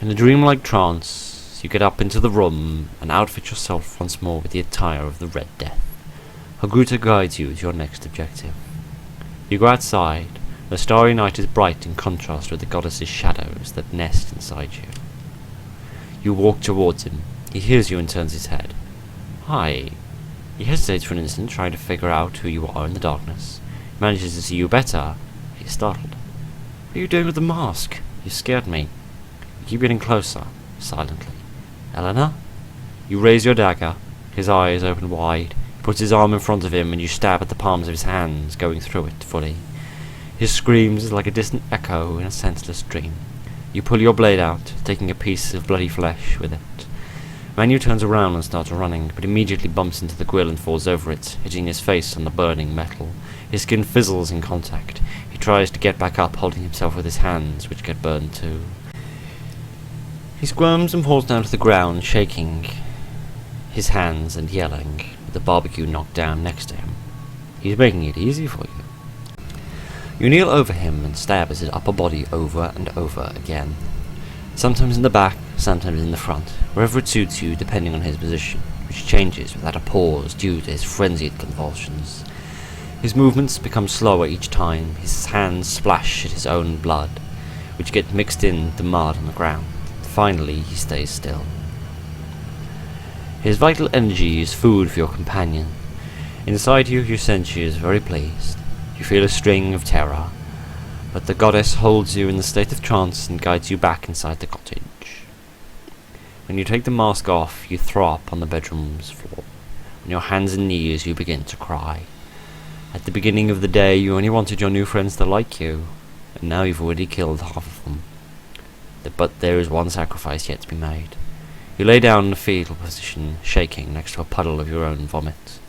In a dreamlike trance, you get up into the room and outfit yourself once more with the attire of the Red Death. Hogruta guides you to your next objective. You go outside. The starry night is bright in contrast with the goddess's shadows that nest inside you. You walk towards him. He hears you and turns his head. Hi. He hesitates for an instant, trying to figure out who you are in the darkness. He manages to see you better. He's startled. What are you doing with the mask? You scared me. You keep getting closer, silently. Elena? You raise your dagger. His eyes open wide. He puts his arm in front of him and you stab at the palms of his hands, going through it fully. His screams is like a distant echo in a senseless dream. You pull your blade out, taking a piece of bloody flesh with it. Manu turns around and starts running, but immediately bumps into the grill and falls over it, hitting his face on the burning metal. His skin fizzles in contact. He tries to get back up, holding himself with his hands, which get burned too. He squirms and falls down to the ground, shaking his hands and yelling, with the barbecue knocked down next to him. He's making it easy for you. You kneel over him and stab at his upper body over and over again. Sometimes in the back, sometimes in the front, wherever it suits you depending on his position, which changes without a pause due to his frenzied convulsions. His movements become slower each time. His hands splash at his own blood, which gets mixed in the mud on the ground. Finally, he stays still. His vital energy is food for your companion. Inside you, you sense she is very pleased. You feel a string of terror, but the goddess holds you in the state of trance and guides you back inside the cottage. When you take the mask off, you throw up on the bedroom's floor. On your hands and knees, you begin to cry. At the beginning of the day, you only wanted your new friends to like you, and now you've already killed half of them. But there is one sacrifice yet to be made. You lay down in a fetal position, shaking next to a puddle of your own vomit.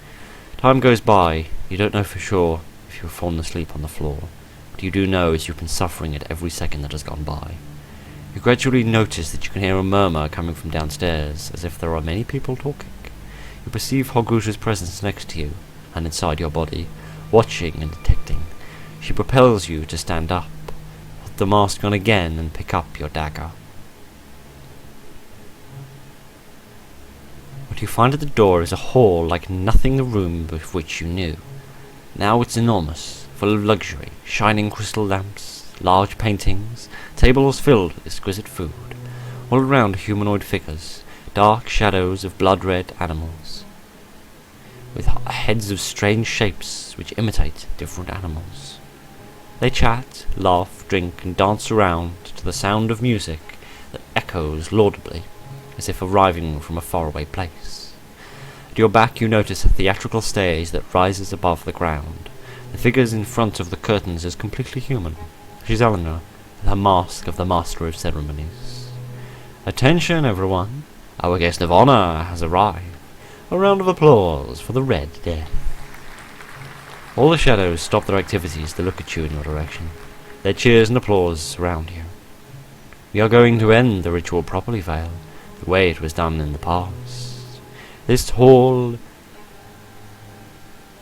Time goes by. You don't know for sure if you have fallen asleep on the floor. What you do know is you've been suffering at every second that has gone by. You gradually notice that you can hear a murmur coming from downstairs, as if there are many people talking. You perceive Hogrush's presence next to you, and inside your body, watching and detecting. She propels you to stand up, put the mask on again, and pick up your dagger. What you find at the door is a hall like nothing the room of which you knew. Now it's enormous, full of luxury, shining crystal lamps, large paintings, tables filled with exquisite food. All around are humanoid figures, dark shadows of blood-red animals, with heads of strange shapes which imitate different animals. They chat, laugh, drink, and dance around to the sound of music that echoes laudably, as if arriving from a faraway place. At your back you notice a theatrical stage that rises above the ground. The figures in front of the curtains is completely human. She's Eleanor, with her mask of the Master of Ceremonies. Attention, everyone! Our guest of honor has arrived. A round of applause for the Red Death. All the shadows stop their activities to look at you in your direction. Their cheers and applause surround you. We are going to end the ritual properly, Vale, the way it was done in the past. This hall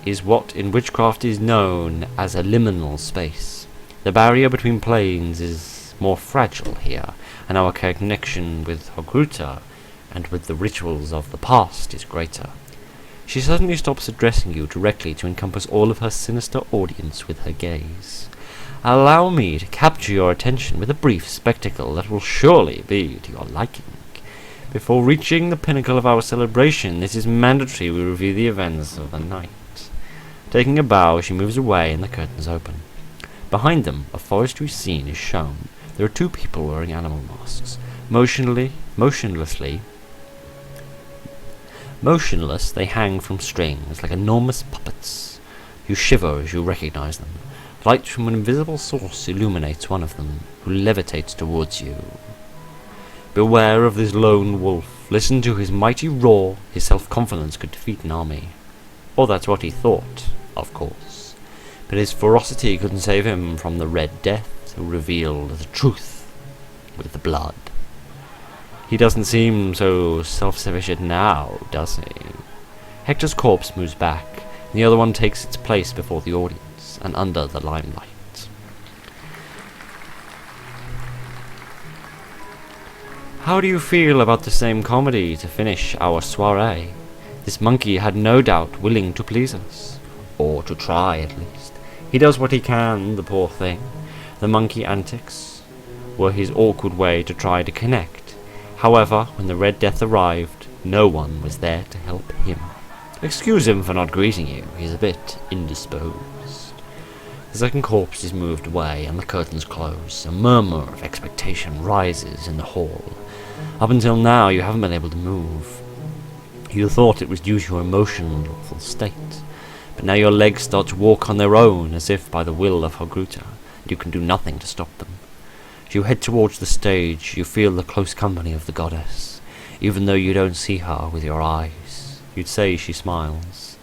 is what in witchcraft is known as a liminal space. The barrier between planes is more fragile here, and our connection with Hogruta and with the rituals of the past is greater. She suddenly stops addressing you directly to encompass all of her sinister audience with her gaze. Allow me to capture your attention with a brief spectacle that will surely be to your liking. Before reaching the pinnacle of our celebration, it is mandatory we review the events of the night. Taking a bow, she moves away and the curtains open. Behind them, a forestry scene is shown. There are two people wearing animal masks. Motionlessly, Motionless, they hang from strings like enormous puppets. You shiver as you recognize them. Light from an invisible source illuminates one of them, who levitates towards you. Beware of this lone wolf. Listen to his mighty roar. His self-confidence could defeat an army. Or that's what he thought, of course. But his ferocity couldn't save him from the Red Death, who revealed the truth with the blood. He doesn't seem so self-sufficient now, does he? Hector's corpse moves back, and the other one takes its place before the audience, and under the limelight. How do you feel about the same comedy to finish our soiree? This monkey had no doubt willing to please us. Or to try, at least. He does what he can, the poor thing. The monkey antics were his awkward way to try to connect. However, when the Red Death arrived, no one was there to help him. Excuse him for not greeting you, he's a bit indisposed. The second corpse is moved away and the curtains close. A murmur of expectation rises in the hall. Up until now, you haven't been able to move. You thought it was due to your emotional state, but now your legs start to walk on their own as if by the will of Hogruta, and you can do nothing to stop them. As you head towards the stage, you feel the close company of the goddess, even though you don't see her with your eyes. You'd say she smiles.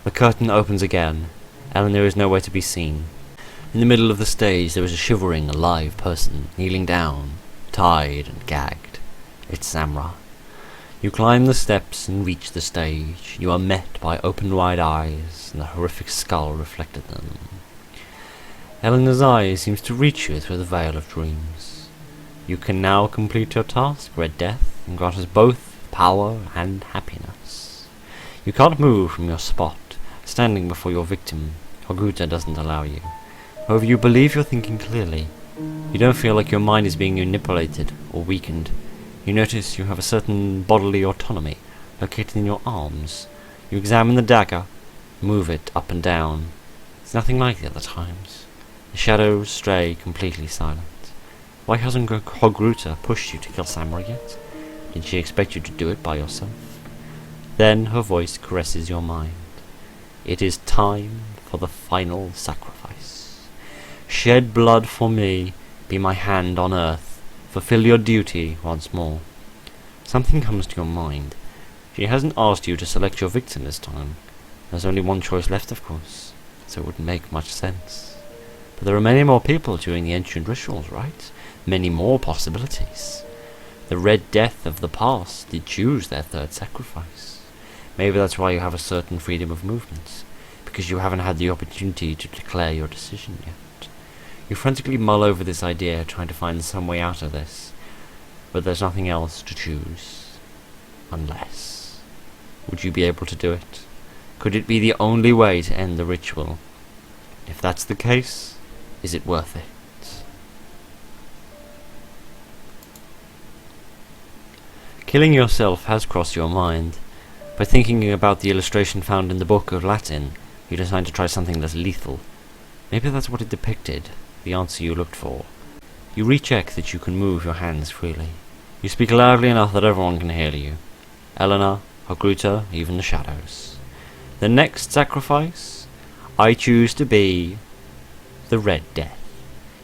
The curtain opens again. Eleanor is nowhere to be seen. In the middle of the stage there is a shivering, alive person, kneeling down, tied and gagged. It's Samra. You climb the steps and reach the stage. You are met by open-wide eyes, and the horrific skull reflected them. Eleanor's eye seems to reach you through the veil of dreams. You can now complete your task, Red Death, and grant us both power and happiness. You can't move from your spot, standing before your victim. Hogruta doesn't allow you. However, you believe you're thinking clearly. You don't feel like your mind is being manipulated or weakened. You notice you have a certain bodily autonomy located in your arms. You examine the dagger, move it up and down. It's nothing like the other times. The shadows stray completely silent. Why hasn't Hogruta pushed you to kill Samra yet? Did she expect you to do it by yourself? Then her voice caresses your mind. It is time for the final sacrifice. Shed blood for me, be my hand on earth. Fulfill your duty once more. Something comes to your mind. She hasn't asked you to select your victim this time. There's only one choice left, of course, so it wouldn't make much sense. But there are many more people doing the ancient rituals, right? Many more possibilities. The Red Death of the past did choose their third sacrifice. Maybe that's why you have a certain freedom of movement, because you haven't had the opportunity to declare your decision yet. You frantically mull over this idea, trying to find some way out of this, but there's nothing else to choose. Unless... Would you be able to do it? Could it be the only way to end the ritual? If that's the case, is it worth it? Killing yourself has crossed your mind. By thinking about the illustration found in the Book of Latin, you decide to try something less lethal. Maybe that's what it depicted, the answer you looked for. You recheck that you can move your hands freely. You speak loudly enough that everyone can hear you. Eleanor, Hogruta, even the shadows. The next sacrifice? I choose to be the Red Death.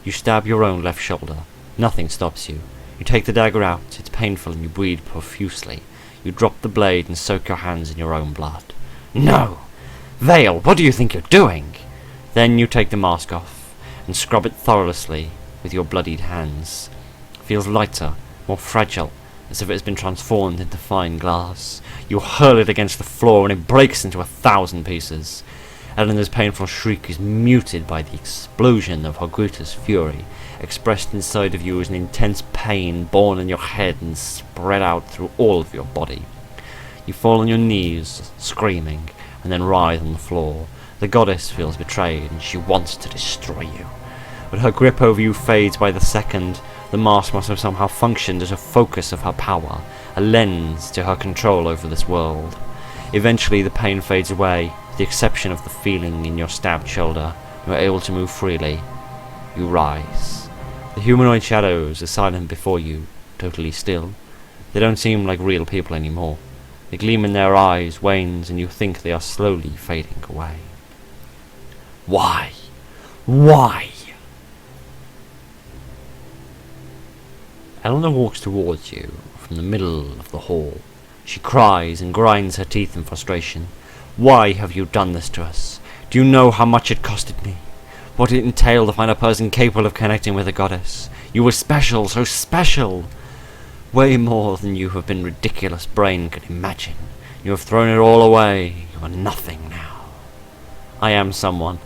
You stab your own left shoulder. Nothing stops you. You take the dagger out. It's painful and you bleed profusely. You drop the blade and soak your hands in your own blood. No! Vale, what do you think you're doing? Then you take the mask off and scrub it thoroughly with your bloodied hands. It feels lighter, more fragile, as if it has been transformed into fine glass. You hurl it against the floor and it breaks into 1,000 pieces. Eleanor's painful shriek is muted by the explosion of Hoguta's fury, expressed inside of you as an intense pain born in your head and spread out through all of your body. You fall on your knees, screaming, and then writhe on the floor. The goddess feels betrayed and she wants to destroy you. But her grip over you fades by the second. The mask must have somehow functioned as a focus of her power, a lens to her control over this world. Eventually the pain fades away, with the exception of the feeling in your stabbed shoulder. You are able to move freely. You rise. The humanoid shadows are silent before you, totally still. They don't seem like real people anymore. The gleam in their eyes wanes, and you think they are slowly fading away. Why? Why? Eleanor walks towards you from the middle of the hall. She cries and grinds her teeth in frustration. Why have you done this to us? Do you know how much it costed me? What it entailed to find a person capable of connecting with a goddess? You were special, so special! Way more than you have been ridiculous brain could imagine. You have thrown it all away. You are nothing now. I am someone.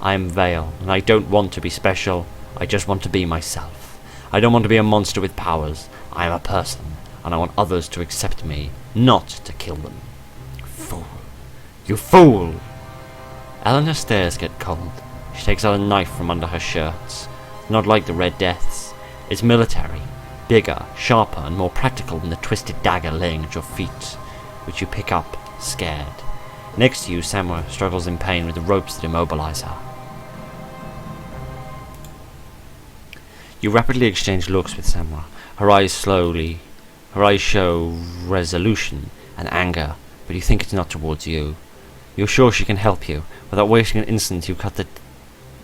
I am Vale, and I don't want to be special. I just want to be myself. I don't want to be a monster with powers. I am a person, and I want others to accept me, not to kill them. Fool. You fool! Eleanor's stares get cold. She takes out a knife from under her shirts. Not like the Red Death's. It's military. Bigger, sharper, and more practical than the twisted dagger laying at your feet, which you pick up, scared. Next to you, Samra struggles in pain with the ropes that immobilize her. You rapidly exchange looks with Samra. Her eyes show resolution and anger, but you think it's not towards you. You're sure she can help you. Without wasting an instant, you cut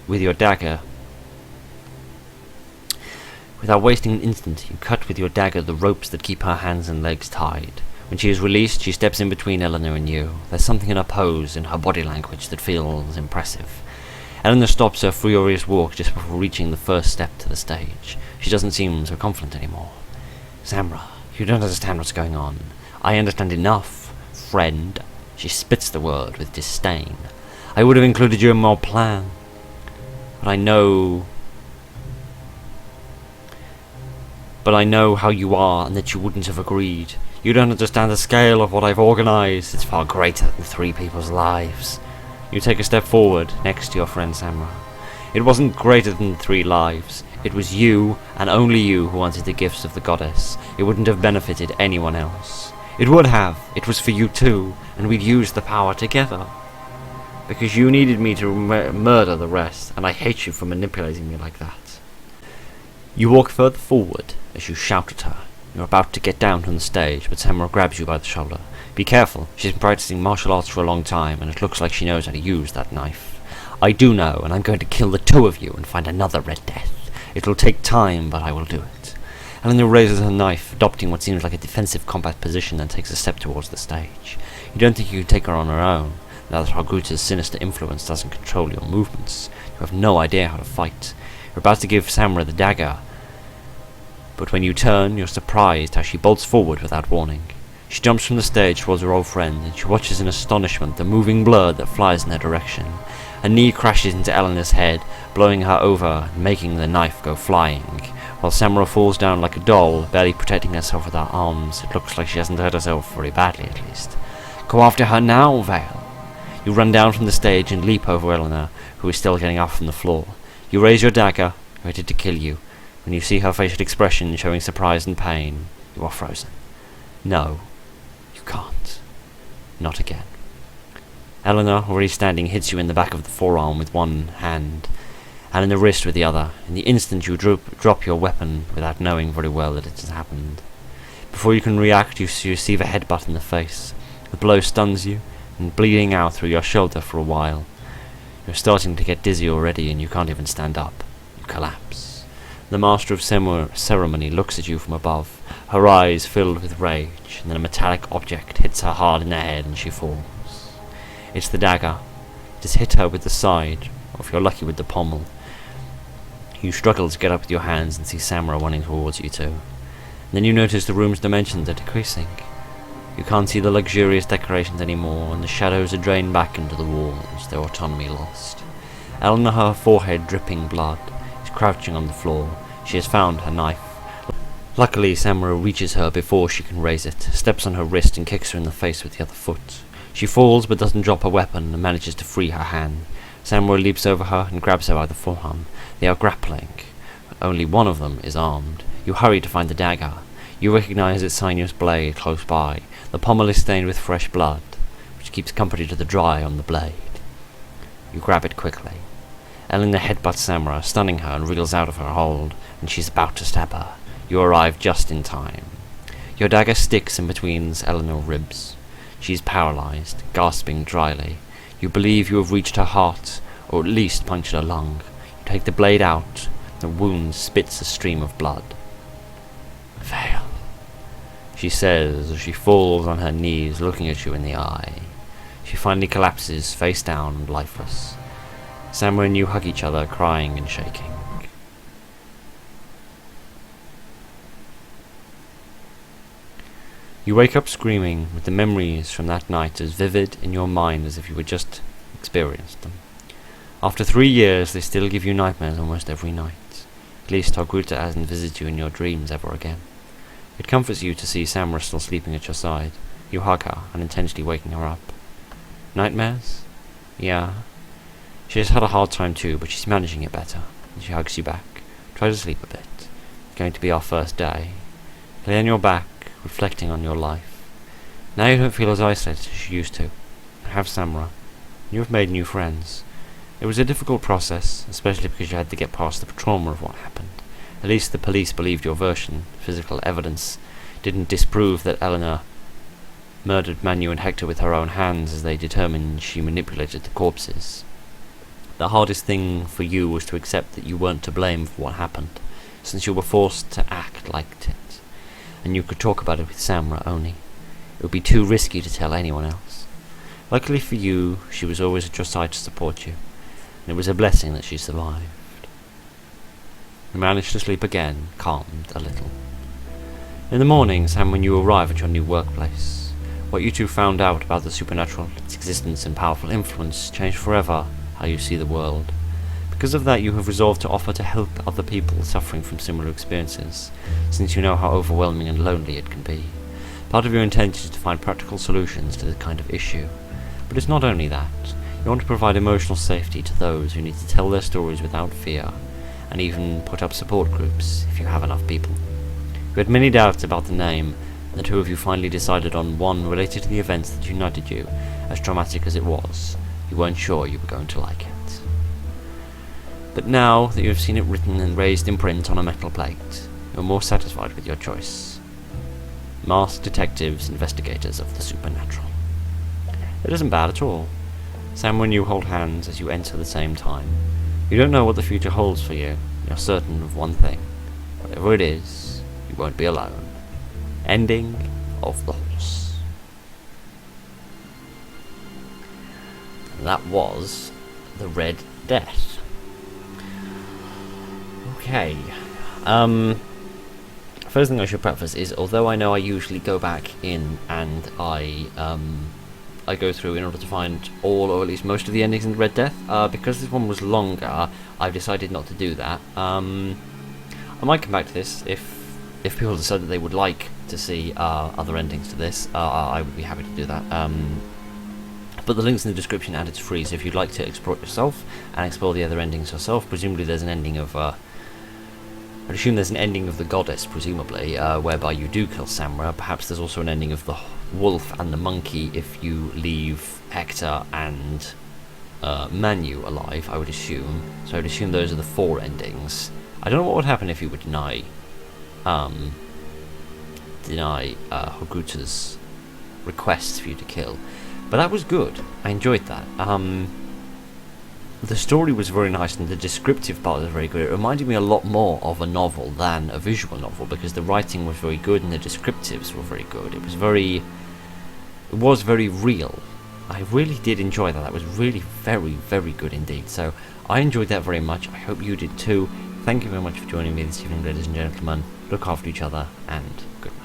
with your dagger the ropes that keep her hands and legs tied. When she is released, she steps in between Eleanor and you. There's something in her pose, in her body language, that feels impressive. Eleanor stops her furious walk just before reaching the first step to the stage. She doesn't seem so confident anymore. Samra, you don't understand what's going on. I understand enough, friend. She spits the word with disdain. I would have included you in my plan. But I know how you are, and that you wouldn't have agreed. You don't understand the scale of what I've organized. It's far greater than 3 people's lives. You take a step forward, next to your friend Samra. It wasn't greater than 3 lives. It was you, and only you, who wanted the gifts of the goddess. It wouldn't have benefited anyone else. It would have. It was for you too, and we'd use the power together. Because you needed me to murder the rest, and I hate you for manipulating me like that. You walk further forward as you shout at her. You're about to get down from the stage, but Samra grabs you by the shoulder. Be careful, she's been practicing martial arts for a long time, and it looks like she knows how to use that knife. I do know, and I'm going to kill the 2 of you and find another Red Death. It'll take time, but I will do it. Eleanor raises her knife, adopting what seems like a defensive combat position, and takes a step towards the stage. You don't think you can take her on her own, now that Harguta's sinister influence doesn't control your movements. You have no idea how to fight. You're about to give Samra the dagger, but when you turn, you're surprised how she bolts forward without warning. She jumps from the stage towards her old friend, and she watches in astonishment the moving blur that flies in their direction. A knee crashes into Eleanor's head, blowing her over and making the knife go flying, while Samra falls down like a doll, barely protecting herself with her arms. It looks like she hasn't hurt herself very badly, at least. Go after her now, Vale! You run down from the stage and leap over Eleanor, who is still getting up from the floor. You raise your dagger, ready to kill you. When you see her facial expression showing surprise and pain, you are frozen. No, you can't. Not again. Eleanor, already standing, hits you in the back of the forearm with one hand, and in the wrist with the other. In the instant you drop your weapon without knowing very well that it has happened. Before you can react, you receive a headbutt in the face. The blow stuns you, and bleeding out through your shoulder for a while. You're starting to get dizzy already, and you can't even stand up. You collapse. The master of ceremony looks at you from above, her eyes filled with rage, and then a metallic object hits her hard in the head and she falls. It's the dagger. It has hit her with the side, or if you're lucky with the pommel. You struggle to get up with your hands and see Samra running towards you too. And then you notice the room's dimensions are decreasing. You can't see the luxurious decorations anymore, and the shadows are drained back into the walls, their autonomy lost. Eleanor, her forehead dripping blood, is crouching on the floor. She has found her knife. Luckily, Samra reaches her before she can raise it, steps on her wrist and kicks her in the face with the other foot. She falls but doesn't drop her weapon and manages to free her hand. Samra leaps over her and grabs her by the forearm. They are grappling. Only one of them is armed. You hurry to find the dagger. You recognize its sinuous blade close by. The pommel is stained with fresh blood, which keeps company to the dry on the blade. You grab it quickly. Eleanor headbutts Samra, stunning her, and reels out of her hold, and she's about to stab her. You arrive just in time. Your dagger sticks in between Eleanor's ribs. She is paralyzed, gasping dryly. You believe you have reached her heart, or at least punctured her lung. You take the blade out. The wound spits a stream of blood. Vale, she says as she falls on her knees, looking at you in the eye. She finally collapses, face down and lifeless. Samra and you hug each other, crying and shaking. You wake up screaming, with the memories from that night as vivid in your mind as if you had just experienced them. After 3 years, they still give you nightmares almost every night. At least Torguta hasn't visited you in your dreams ever again. It comforts you to see Samra still sleeping at your side. You hug her, unintentionally waking her up. Nightmares? Yeah. She has had a hard time too, but she's managing it better. And she hugs you back. Try to sleep a bit. It's going to be our first day. Lay on your back, reflecting on your life. Now you don't feel as isolated as you used to. You have Samra. You have made new friends. It was a difficult process, especially because you had to get past the trauma of what happened. At least the police believed your version. Physical evidence didn't disprove that Eleanor murdered Manu and Hector with her own hands, as they determined she manipulated the corpses. The hardest thing for you was to accept that you weren't to blame for what happened, since you were forced to act like it, and you could talk about it with Samra only. It would be too risky to tell anyone else. Luckily for you, she was always at your side to support you, and it was a blessing that she survived. You managed to sleep again, calmed a little. In the morning, Sam, when you arrive at your new workplace, what you two found out about the supernatural, its existence and powerful influence, changed forever how you see the world. Because of that, you have resolved to offer to help other people suffering from similar experiences, since you know how overwhelming and lonely it can be. Part of your intention is to find practical solutions to this kind of issue. But it's not only that. You want to provide emotional safety to those who need to tell their stories without fear, and even put up support groups if you have enough people. You had many doubts about the name, and the two of you finally decided on one related to the events that united you, as traumatic as it was. You weren't sure you were going to like it. But now that you have seen it written and raised in print on a metal plate, you are more satisfied with your choice. Masked detectives, investigators of the supernatural. It isn't bad at all. Sam and you hold hands as you enter the same time. You don't know what the future holds for you. You're certain of one thing. Whatever it is, you won't be alone. Ending of the horse. And that was the Red Death. Okay. First thing I should preface is, although I know I usually go back in and I go through in order to find all, or at least most of the endings in Red Death, because this one was longer, I've decided not to do that. I might come back to this if people decide that they would like to see other endings to this. I would be happy to do that. But the link's in the description and it's free, so if you'd like to explore it yourself and explore the other endings yourself, presumably there's an ending of I'd assume there's an ending of the goddess, presumably, whereby you do kill Samra. Perhaps there's also an ending of the wolf and the monkey if you leave Hector and Manu alive, I would assume. So I would assume those are the 4 endings. I don't know what would happen if you would deny Hoguta's requests for you to kill. But that was good. I enjoyed that. The story was very nice and the descriptive part was very good. It reminded me a lot more of a novel than a visual novel, because the writing was very good and the descriptives were very good. It was very real. I really did enjoy that. That was really very, very good indeed. So I enjoyed that very much. I hope you did too. Thank you very much for joining me this evening, ladies and gentlemen. Look after each other and goodbye.